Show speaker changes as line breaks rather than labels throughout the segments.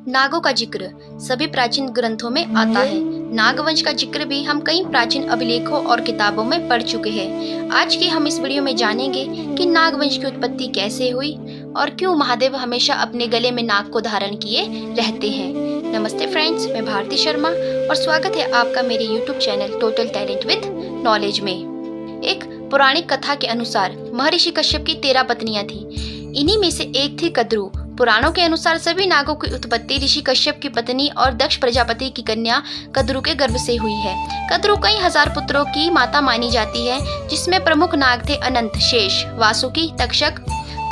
नागों का जिक्र सभी प्राचीन ग्रंथों में आता है। नागवंश का जिक्र भी हम कई प्राचीन अभिलेखों और किताबों में पढ़ चुके हैं। आज की हम इस वीडियो में जानेंगे कि नागवंश की उत्पत्ति कैसे हुई और क्यों महादेव हमेशा अपने गले में नाग को धारण किए रहते हैं। नमस्ते फ्रेंड्स, मैं भारती शर्मा और स्वागत है आपका मेरे YouTube channel total talent with knowledge में। एक पौराणिक कथा के अनुसार महर्षि कश्यप की 13 पत्नियां थी। इन्हीं में से एक थी कद्रू। पुराणों के अनुसार सभी नागों की उत्पत्ति ऋषि कश्यप की पत्नी और दक्ष प्रजापति की कन्या कद्रू के गर्भ से हुई है। कद्रू कई हजार पुत्रों की माता मानी जाती है, जिसमें प्रमुख नाग थे अनंत, शेष, वासुकी, तक्षक,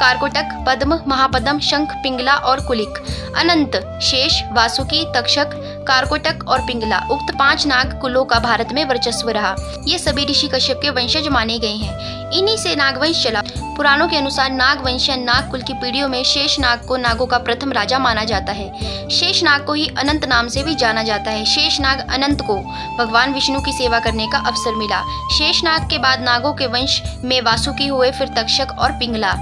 कारकोटक, पद्म, महापद्म, शंख, पिंगला और कुलिक। अनंत, शेष, वासुकी, तक्षक, कारकोटक और पिंगला उक्त 5 नाग कुलों का भारत में वर्चस्व रहा। ये सभी ऋषि कश्यप के वंशज माने गए हैं। इन्हीं से नागवंश चला। पुराणों के अनुसार नागवंश या नाग कुल की पीढ़ियों में शेष नाग को नागों का प्रथम राजा माना जाता है। शेष नाग को ही अनंत नाम से भी जाना जाता है। शेष नाग अनंत को भगवान विष्णु की सेवा करने का अवसर मिला। शेष नाग के बाद नागों के वंश में वासुकी हुए, फिर तक्षक और पिंगला।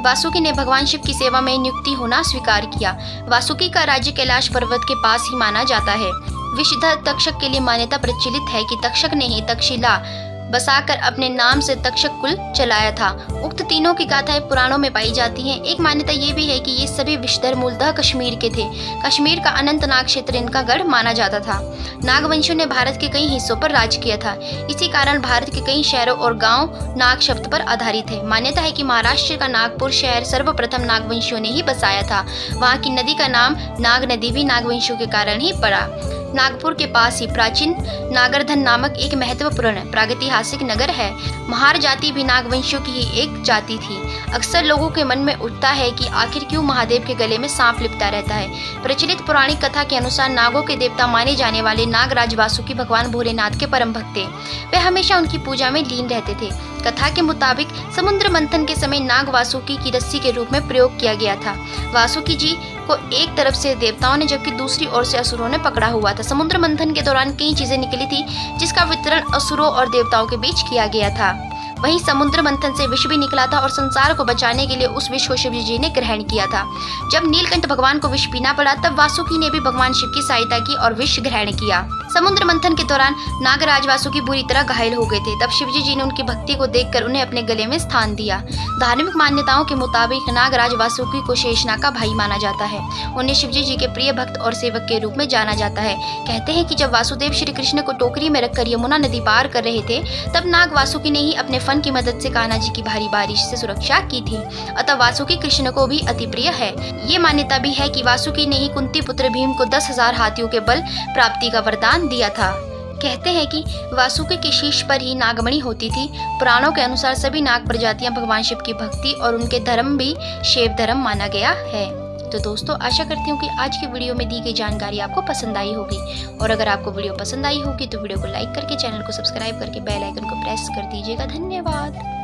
वासुकी ने भगवान शिव की सेवा में नियुक्ति होना स्वीकार किया। वासुकी का राज्य कैलाश पर्वत के पास ही माना जाता है। विषधर तक्षक के लिए मान्यता प्रचलित है कि तक्षक ने ही तक्षशिला बसाकर अपने नाम से तक्षक कुल चलाया था। उक्त तीनों की गाथाएं पुराणों में पाई जाती हैं। एक मान्यता ये भी है कि ये सभी विषधर मूलतः कश्मीर के थे। कश्मीर का अनंतनाग क्षेत्र इनका गढ़ माना जाता था। नागवंशियों ने भारत के कई हिस्सों पर राज किया था। इसी कारण भारत के कई शहरों और गांव नाग शब्द पर आधारित है। मान्यता है कि महाराष्ट्र का नागपुर शहर सर्वप्रथम नागवंशियों ने ही बसाया था। वहाँ की नदी का नाम नाग नदी भी नागवंशियों के कारण ही पड़ा। नागपुर के पास ही प्राचीन नागरधन नामक एक महत्वपूर्ण प्रागैतिहासिक नगर है। महार जाति भी नागवंशियों की ही एक जाति थी। अक्सर लोगों के मन में उठता है कि आखिर क्यों महादेव के गले में सांप लिपटा रहता है। प्रचलित पौराणिक कथा के अनुसार नागों के देवता माने जाने वाले नागराज वासुकी भगवान भोलेनाथ के परम भक्त थे। वे हमेशा उनकी पूजा में लीन रहते थे। कथा के मुताबिक समुद्र मंथन के समय नाग वासुकी की रस्सी के रूप में प्रयोग किया गया था। वासुकी जी को एक तरफ से देवताओं ने जबकि दूसरी ओर से असुरों ने पकड़ा हुआ था। समुद्र मंथन के दौरान कई चीजें निकली थी, जिसका वितरण असुरों और देवताओं के बीच किया गया था। वहीं समुद्र मंथन से विष भी निकला था और संसार को बचाने के लिए उस विष को शिव जी ने ग्रहण किया था। जब नीलकंठ भगवान को विष पीना पड़ा, तब वासुकी ने भी भगवान शिव की सहायता की और विष ग्रहण किया। समुद्र मंथन के दौरान नागराज वासुकी बुरी तरह घायल हो गए थे। तब शिवजी जी ने उनकी भक्ति को देखकर उन्हें अपने गले में स्थान दिया। धार्मिक मान्यताओं के मुताबिक नागराज वासुकी को शेषनाग का भाई माना जाता है। उन्हें शिवजी जी के प्रिय भक्त और सेवक के रूप में जाना जाता है। कहते हैं कि जब वासुदेव श्री कृष्ण को टोकरी में रखकर यमुना नदी पार कर रहे थे, तब नाग वासुकी ने ही अपने फन की मदद से कान्हा जी की भारी बारिश से सुरक्षा की थी। अतः वासुकी कृष्ण को भी अति प्रिय है। ये मान्यता भी है कि वासुकी ने ही कुंती पुत्र भीम को 10,000 हाथियों के बल प्राप्ति का वरदान दिया था। कहते हैं कि वासुकी के शीश पर ही नागमणि होती थी। पुराणों के अनुसार सभी नाग प्रजातियां भगवान शिव की भक्ति और उनके धर्म भी शैव धर्म माना गया है। तो दोस्तों, आशा करती हूँ कि आज की वीडियो में दी गई जानकारी आपको पसंद आई होगी। और अगर आपको वीडियो पसंद आई होगी तो वीडियो को लाइक करके चैनल को सब्सक्राइब करके बेल आइकन को प्रेस कर दीजिएगा। धन्यवाद।